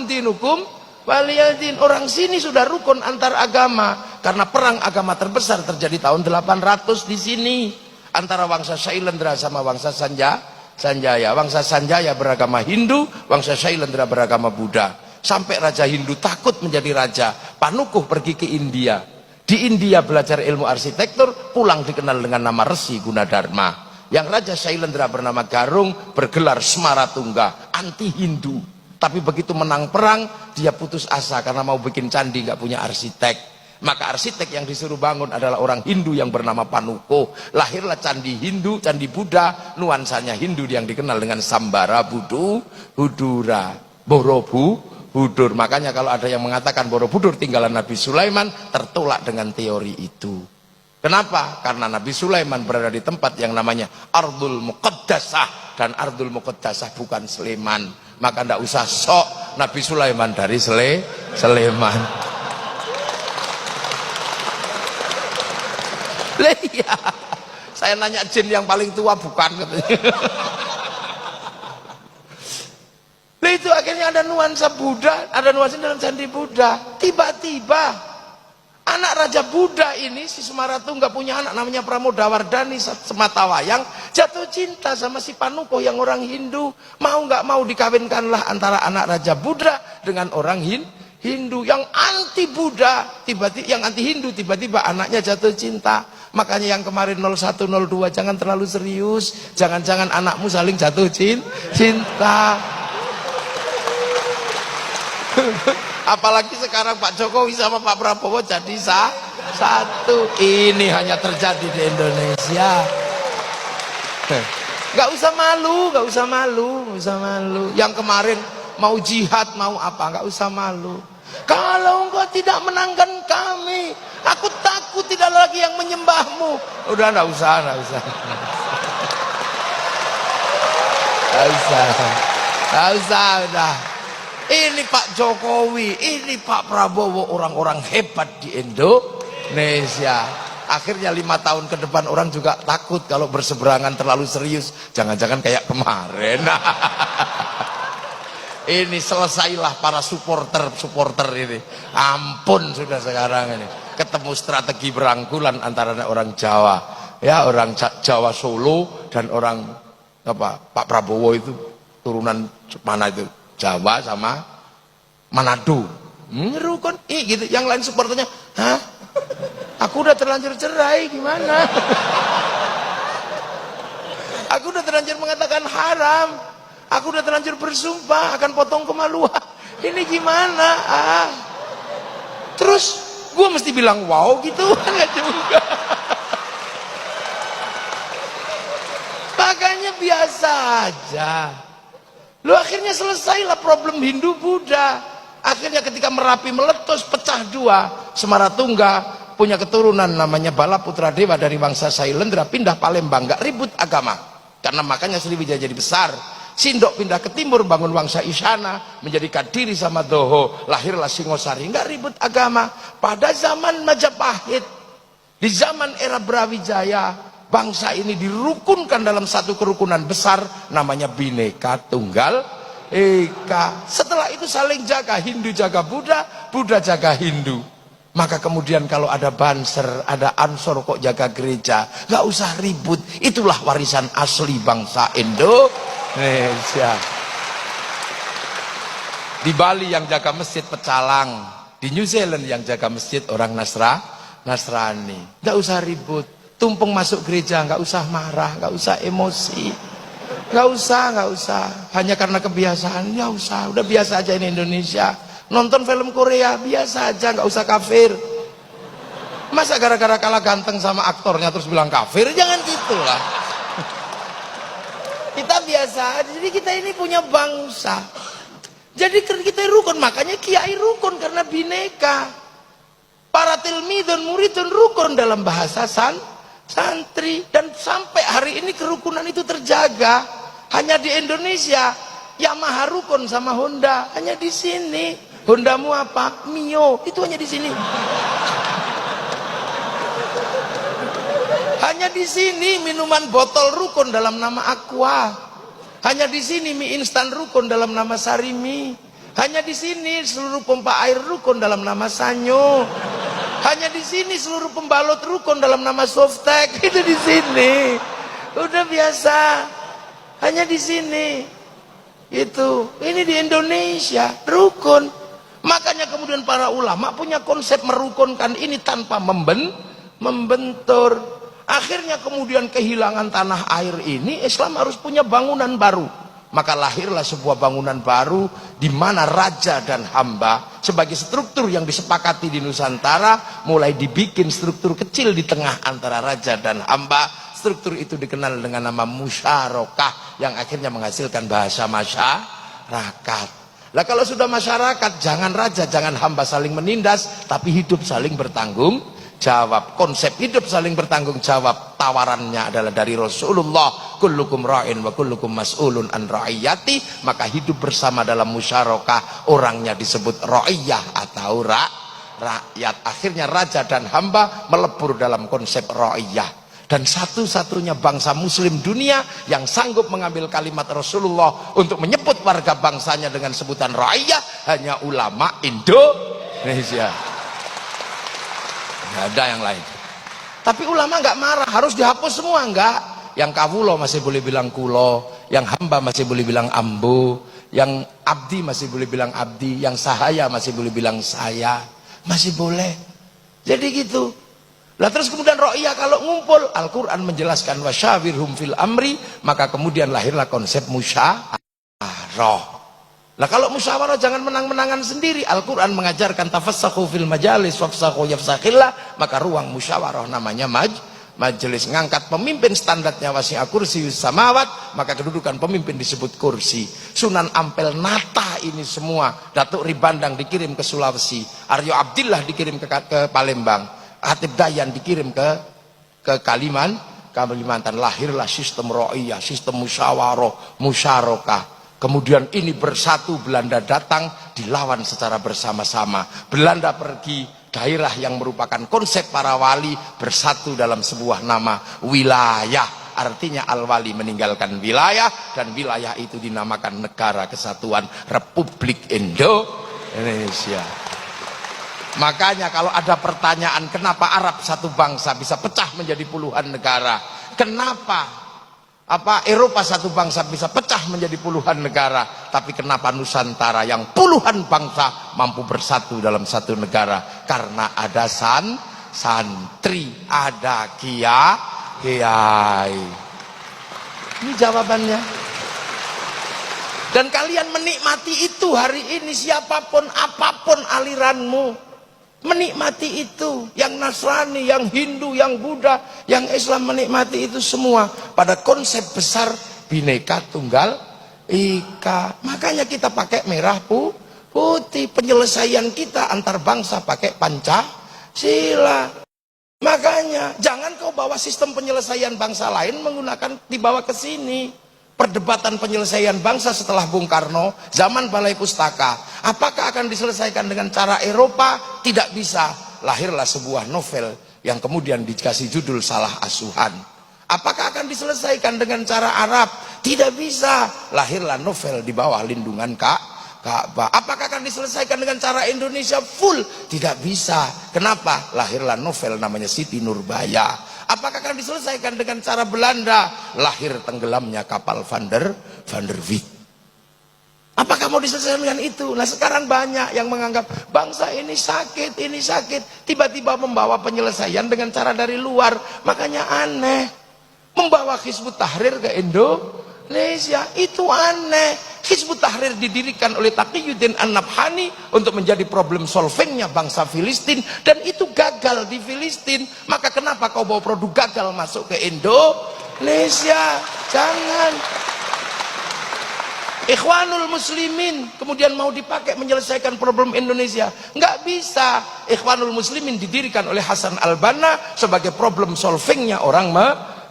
dinukum waliyadin. Orang sini sudah rukun antar agama karena perang agama terbesar terjadi tahun 800 di sini antara Wangsa Shailendra sama Wangsa Sanjaya. Wangsa Sanjaya beragama Hindu, Wangsa Shailendra beragama Buddha. Sampai Raja Hindu takut menjadi raja. Panukuh pergi ke India. Di India belajar ilmu arsitektur, pulang dikenal dengan nama Resi Gunadarma. Yang Raja Shailendra bernama Garung bergelar Semaratungga, anti Hindu. Tapi begitu menang perang, dia putus asa karena mau bikin candi, nggak punya arsitek. Maka arsitek yang disuruh bangun adalah orang Hindu yang bernama Panukuh. Lahirlah candi Hindu, candi Buddha, nuansanya Hindu yang dikenal dengan Sambara Budura, Borobudur. Makanya kalau ada yang mengatakan Borobudur tinggalan Nabi Sulaiman, tertolak dengan teori itu. Kenapa? Karena Nabi Sulaiman berada di tempat yang namanya Ardul Muqaddasah, dan Ardul Muqaddasah bukan Sleman. Maka ndak usah sok Nabi Sulaiman dari Sleman. Lah iya, saya nanya jin yang paling tua bukan katanya. Lah itu akhirnya ada nuansa Buddha, ada nuansa dalam candi Buddha. Tiba-tiba anak Raja Buddha ini, si Semaratungga punya anak namanya Pramodawardhani Sematawayang, jatuh cinta sama si Panukuh yang orang Hindu. Mau nggak mau dikawinkanlah antara anak Raja Buddha dengan orang Hindu yang anti Buddha, tiba-tiba yang anti Hindu, tiba-tiba anaknya jatuh cinta. Makanya yang kemarin 0102 jangan terlalu serius, jangan-jangan anakmu saling jatuh cinta. Apalagi sekarang Pak Jokowi sama Pak Prabowo jadi satu. Ini hanya terjadi di Indonesia. Gak usah malu, gak usah malu, gak usah malu. Yang kemarin mau jihad, mau apa, gak usah malu. Kalau engkau tidak menangkan kami, aku takut tidak lagi yang menyembahmu. Udah gak usah, gak usah. Gak usah, gak usah, udah. Ini Pak Jokowi, ini Pak Prabowo, orang-orang hebat di Indonesia. Akhirnya 5 tahun ke depan orang juga takut kalau berseberangan terlalu serius. Jangan-jangan kayak kemarin. Ini selesailah para supporter ini. Ampun sudah sekarang ini. Ketemu strategi berangkulan antara orang Jawa, ya orang Jawa Solo dan orang apa Pak Prabowo itu turunan mana itu? Jawa sama Manado. Rukun gitu. Yang lain supporternya, hah? Aku udah terlanjur cerai, gimana? Aku udah terlanjur mengatakan haram. Aku udah terlanjur bersumpah akan potong kemaluan. Ini gimana? Terus gue mesti bilang wow gitu? Enggak juga. Makanya biasa aja. Lu akhirnya selesailah problem Hindu Buddha. Akhirnya ketika Merapi meletus pecah dua, Semaratungga punya keturunan namanya Bala Putra Dewa dari Wangsa Shailendra pindah Palembang, nggak ribut agama. Karena makanya Sriwijaya jadi besar. Sindok pindah ke timur bangun Wangsa Isyana, menjadi Kadiri sama Doho, lahirlah Singosari, nggak ribut agama. Pada zaman Majapahit, di zaman era Brawijaya, bangsa ini dirukunkan dalam satu kerukunan besar namanya Bhinneka Tunggal Ika. Setelah itu saling jaga, Hindu jaga Buddha, Buddha jaga Hindu. Maka kemudian kalau ada Banser, ada Ansor kok jaga gereja, nggak usah ribut. Itulah warisan asli bangsa Indonesia. Di Bali yang jaga masjid pecalang, di New Zealand yang jaga masjid orang Nasrani. Nggak usah ribut. Tumpeng masuk gereja, nggak usah marah, nggak usah emosi, nggak usah. Hanya karena kebiasaan, ya usah. Udah biasa aja ini Indonesia. Nonton film Korea biasa aja, nggak usah kafir. Masa gara-gara kalah ganteng sama aktornya terus bilang kafir? Jangan gitulah. Kita biasa aja. Jadi kita ini punya bangsa. Jadi kita rukun, makanya kiai rukun karena bineka. Para tilmidun muridun rukun dalam bahasa santri, dan sampai hari ini kerukunan itu terjaga. Hanya di Indonesia Yamaha rukun sama Honda, hanya di sini. Hondamu apa? Mio, itu hanya di sini. Hanya di sini minuman botol rukun dalam nama Aqua. Hanya di sini mie instan rukun dalam nama Sarimi. Hanya di sini seluruh pompa air rukun dalam nama Sanyo. Hanya di sini seluruh pembalot rukun dalam nama Softtek. Itu di sini. Udah biasa. Hanya di sini. Itu. Ini di Indonesia rukun. Makanya kemudian para ulama punya konsep merukunkan ini tanpa membentur. Akhirnya kemudian kehilangan tanah air ini, Islam harus punya bangunan baru. Maka lahirlah sebuah bangunan baru di mana raja dan hamba sebagai struktur yang disepakati di Nusantara mulai dibikin struktur kecil di tengah antara raja dan hamba. Struktur itu dikenal dengan nama musyarakah yang akhirnya menghasilkan bahasa masyarakat. Lah kalau sudah masyarakat, jangan raja, jangan hamba saling menindas, tapi hidup saling bertanggung jawab. Konsep hidup saling bertanggung jawab tawarannya adalah dari Rasulullah, kullukum ra'in wa kullukum mas'ulun an ra'iyati. Maka hidup bersama dalam musyarakah, orangnya disebut ra'iyah atau rakyat. Akhirnya raja dan hamba melebur dalam konsep ra'iyah. Dan satu-satunya bangsa muslim dunia yang sanggup mengambil kalimat Rasulullah untuk menyebut warga bangsanya dengan sebutan ra'iyah hanya ulama Indonesia. Nggak ada yang lain. Tapi ulama nggak marah, harus dihapus semua enggak. Yang kawulo masih boleh bilang kulo, yang hamba masih boleh bilang ambu, yang abdi masih boleh bilang abdi, yang sahaya masih boleh bilang saya, masih boleh. Jadi gitu. Lah terus kemudian ro'iyah kalau ngumpul, Al-Quran menjelaskan wasyawirhum fil amri, maka kemudian lahirlah konsep musyawarah. Lah kalau musyawarah jangan menang-menangan sendiri. Al-Quran mengajarkan tafassahu fil majalis wafsahu yafsakhillah. Maka ruang musyawarah namanya majelis. Ngangkat pemimpin standarnya wasi'a kursiyus samawat, maka kedudukan pemimpin disebut kursi. Sunan Ampel nata ini semua. Datuk Ribandang dikirim ke Sulawesi, Aryo Abdillah dikirim ke Palembang, Hatib Dayan dikirim ke Kalimantan. Lahirlah sistem ro'iyah, sistem musyawarah, musyarakah. Kemudian ini bersatu, Belanda datang, dilawan secara bersama-sama. Belanda pergi, daerah yang merupakan konsep para wali bersatu dalam sebuah nama wilayah. Artinya al-wali meninggalkan wilayah, dan wilayah itu dinamakan Negara Kesatuan Republik Indonesia. Makanya kalau ada pertanyaan kenapa Arab satu bangsa bisa pecah menjadi puluhan negara, kenapa Eropa satu bangsa bisa pecah menjadi puluhan negara, tapi kenapa Nusantara yang puluhan bangsa mampu bersatu dalam satu negara? Karena ada santri, ada kiai. Ini jawabannya. Dan kalian menikmati itu hari ini, siapapun apapun aliranmu, menikmati itu. Yang Nasrani, yang Hindu, yang Buddha, yang Islam menikmati itu semua pada konsep besar Bhinneka Tunggal Ika. Makanya kita pakai merah putih. Penyelesaian kita antar bangsa pakai Pancasila. Makanya jangan kau bawa sistem penyelesaian bangsa lain menggunakan dibawa ke sini. Perdebatan penyelesaian bangsa setelah Bung Karno, zaman Balai Pustaka, apakah akan diselesaikan dengan cara Eropa? Tidak bisa. Lahirlah sebuah novel yang kemudian dikasih judul Salah Asuhan. Apakah akan diselesaikan dengan cara Arab? Tidak bisa. Lahirlah novel di bawah lindungan Ka'bah. Apakah akan diselesaikan dengan cara Indonesia full? Tidak bisa. Kenapa? Lahirlah novel namanya Siti Nurbaya. Apakah akan diselesaikan dengan cara Belanda? Lahir tenggelamnya kapal Van der Wijk. Apakah mau diselesaikan dengan itu? Nah sekarang banyak yang menganggap bangsa ini sakit, tiba-tiba membawa penyelesaian dengan cara dari luar. Makanya aneh. Membawa Hizbut Tahrir ke Indonesia, itu aneh. Hizbut Tahrir didirikan oleh Taqiyuddin An-Nabhani untuk menjadi problem solvingnya bangsa Filistin, dan itu gagal di Filistin. Maka kenapa kau bawa produk gagal masuk ke Indonesia? Jangan. Ikhwanul Muslimin kemudian mau dipakai menyelesaikan problem Indonesia, nggak bisa. Ikhwanul Muslimin didirikan oleh Hasan Al-Banna sebagai problem solvingnya orang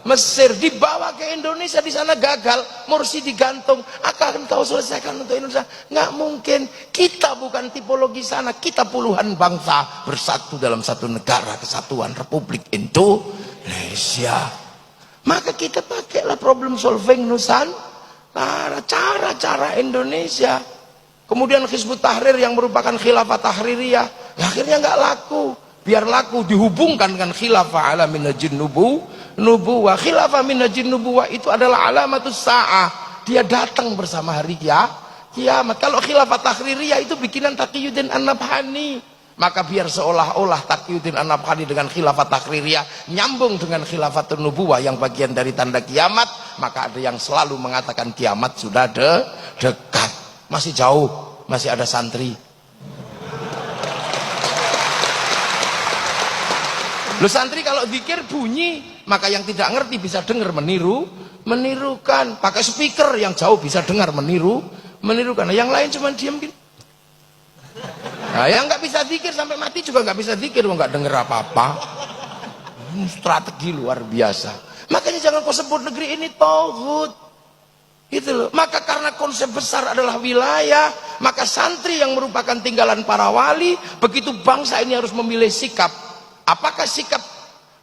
Mesir, dibawa ke Indonesia, di sana gagal, Mursi digantung. Akan kau selesaikan untuk Indonesia? Nggak mungkin. Kita bukan tipologi sana, kita puluhan bangsa bersatu dalam satu negara kesatuan Republik Indonesia. Maka kita pakailah problem solving Nusantara, cara-cara Indonesia. Kemudian Hizbut Tahrir yang merupakan khilafah tahririyah, akhirnya nggak laku. Biar laku dihubungkan dengan khilafah ala minhajin nubuwah. Khilafah minhajin nubuwah itu adalah alamatus sa'ah. Dia datang bersama hari kiamat. Kalau khilafah tahririyah itu bikinan Taqiyuddin An-Nabhani. Maka biar seolah-olah Taqiyuddin An-Nabhani dengan khilafah tahririyah nyambung dengan khilafatun nubuwah yang bagian dari tanda kiamat, maka ada yang selalu mengatakan kiamat sudah dekat. Masih jauh, masih ada santri. Lu santri kalau zikir bunyi, maka yang tidak ngerti bisa dengar menirukan. Pakai speaker yang jauh bisa dengar menirukan. Yang lain cuma diam gitu. Nah, yang nggak bisa zikir sampai mati juga nggak bisa zikir, nggak dengar apa-apa. Strategi luar biasa. Makanya jangan kau sebut negeri ini tauhid. Gitu loh. Maka karena konsep besar adalah wilayah, maka santri yang merupakan tinggalan para wali, begitu bangsa ini harus memilih sikap. Apakah sikap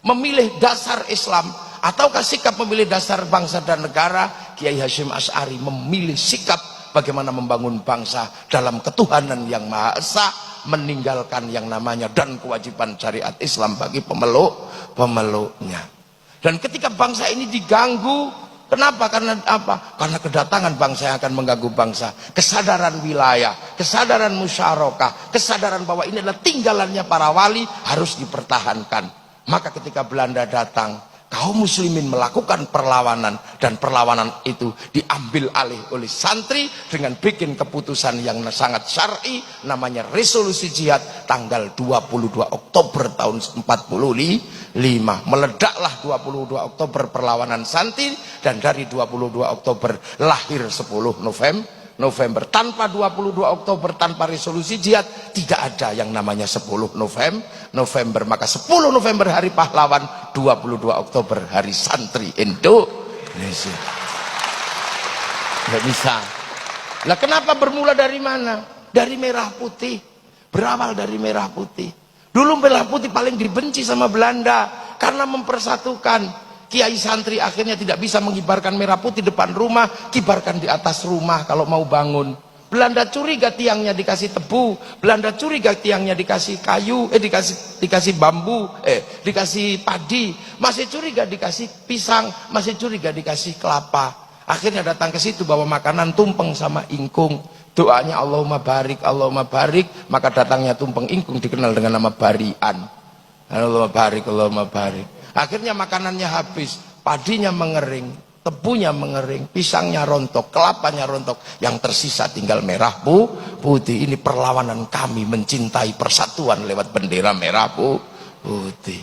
memilih dasar Islam ataukah sikap memilih dasar bangsa dan negara? Kiai Hasyim Asy'ari memilih sikap bagaimana membangun bangsa dalam ketuhanan yang Maha Esa, meninggalkan yang namanya dan kewajiban syariat Islam bagi pemeluknya. Dan ketika bangsa ini diganggu, kenapa? Karena apa? Karena kedatangan bangsa yang akan mengganggu bangsa. Kesadaran wilayah, kesadaran musyarakah, kesadaran bahwa ini adalah tinggalannya para wali harus dipertahankan. Maka ketika Belanda datang, kaum muslimin melakukan perlawanan, dan perlawanan itu diambil alih oleh santri dengan bikin keputusan yang sangat syar'i, namanya resolusi jihad tanggal 22 Oktober tahun 45. Meledaklah 22 Oktober perlawanan santri, dan dari 22 Oktober lahir 10 November. Tanpa 22 Oktober, tanpa resolusi jihad, tidak ada yang namanya 10 November. Maka 10 November hari pahlawan, 22 Oktober hari santri Indonesia. Nggak bisa. Lah kenapa bermula dari mana? Dari merah putih. Berawal dari merah putih. Dulu merah putih paling dibenci sama Belanda karena mempersatukan. Kiai santri akhirnya tidak bisa mengibarkan merah putih depan rumah, kibarkan di atas rumah kalau mau bangun. Belanda curiga tiangnya dikasih tebu, Belanda curiga tiangnya dikasih kayu, dikasih bambu, dikasih padi, masih curiga dikasih pisang, masih curiga dikasih kelapa. Akhirnya datang ke situ bawa makanan tumpeng sama ingkung. Doanya Allahumma barik, maka datangnya tumpeng ingkung dikenal dengan nama barian. Allahumma barik. Akhirnya makanannya habis, padinya mengering, tebunya mengering, pisangnya rontok, kelapanya rontok, yang tersisa tinggal merah putih. Ini perlawanan kami mencintai persatuan lewat bendera merah putih.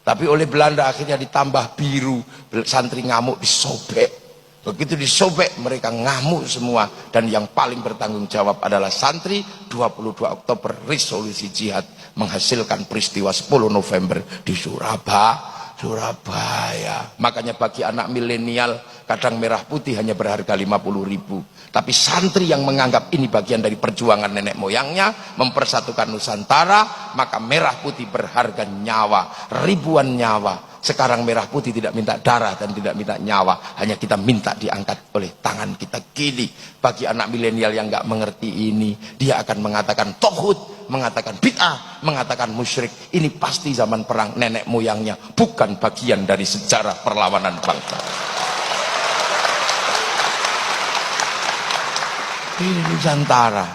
Tapi oleh Belanda akhirnya ditambah biru, santri ngamuk disobek. Begitu disobek mereka ngamuk semua, dan yang paling bertanggung jawab adalah santri. 22 Oktober resolusi jihad menghasilkan peristiwa 10 November di Surabaya. Makanya bagi anak milenial kadang merah putih hanya berharga 50.000, tapi santri yang menganggap ini bagian dari perjuangan nenek moyangnya mempersatukan Nusantara, maka merah putih berharga nyawa, ribuan nyawa. Sekarang merah putih tidak minta darah dan tidak minta nyawa, hanya kita minta diangkat oleh tangan kita kiri. Bagi anak milenial yang nggak mengerti ini, dia akan mengatakan tauhid, mengatakan bid'ah, mengatakan musyrik. Ini pasti zaman perang nenek moyangnya, bukan bagian dari sejarah perlawanan bangsa. Ini Nusantara.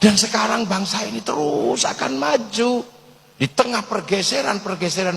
Dan sekarang bangsa ini terus akan maju di tengah pergeseran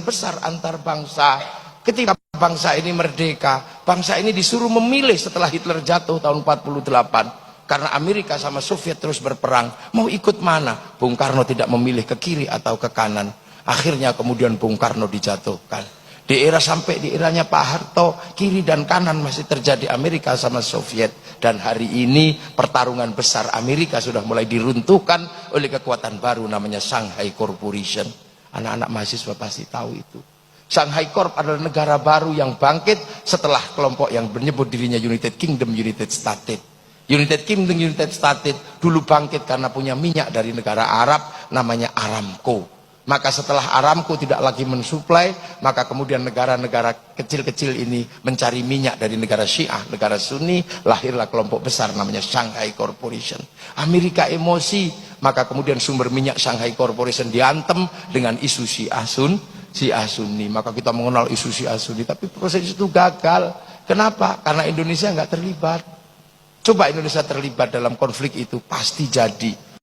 besar antar bangsa. Ketika bangsa ini merdeka, bangsa ini disuruh memilih setelah Hitler jatuh tahun 48. Karena Amerika sama Soviet terus berperang, mau ikut mana? Bung Karno tidak memilih ke kiri atau ke kanan. Akhirnya kemudian Bung Karno dijatuhkan. Di eranya Pak Harto, kiri dan kanan masih terjadi Amerika sama Soviet. Dan hari ini pertarungan besar Amerika sudah mulai diruntuhkan oleh kekuatan baru namanya Shanghai Corporation. Anak-anak mahasiswa pasti tahu itu. Shanghai Corp adalah negara baru yang bangkit setelah kelompok yang menyebut dirinya United Kingdom, United States. United Kingdom, United States dulu bangkit karena punya minyak dari negara Arab namanya Aramco. Maka setelah Aramco tidak lagi mensuplai, maka kemudian negara-negara kecil-kecil ini mencari minyak dari negara Syiah, negara Sunni, lahirlah kelompok besar namanya Shanghai Corporation. Amerika emosi, maka kemudian sumber minyak Shanghai Corporation diantem dengan isu Syiah Sunni. Maka kita mengenal isu Syiah Sunni, tapi proses itu gagal. Kenapa? Karena Indonesia nggak terlibat. Coba Indonesia terlibat dalam konflik itu, pasti jadi.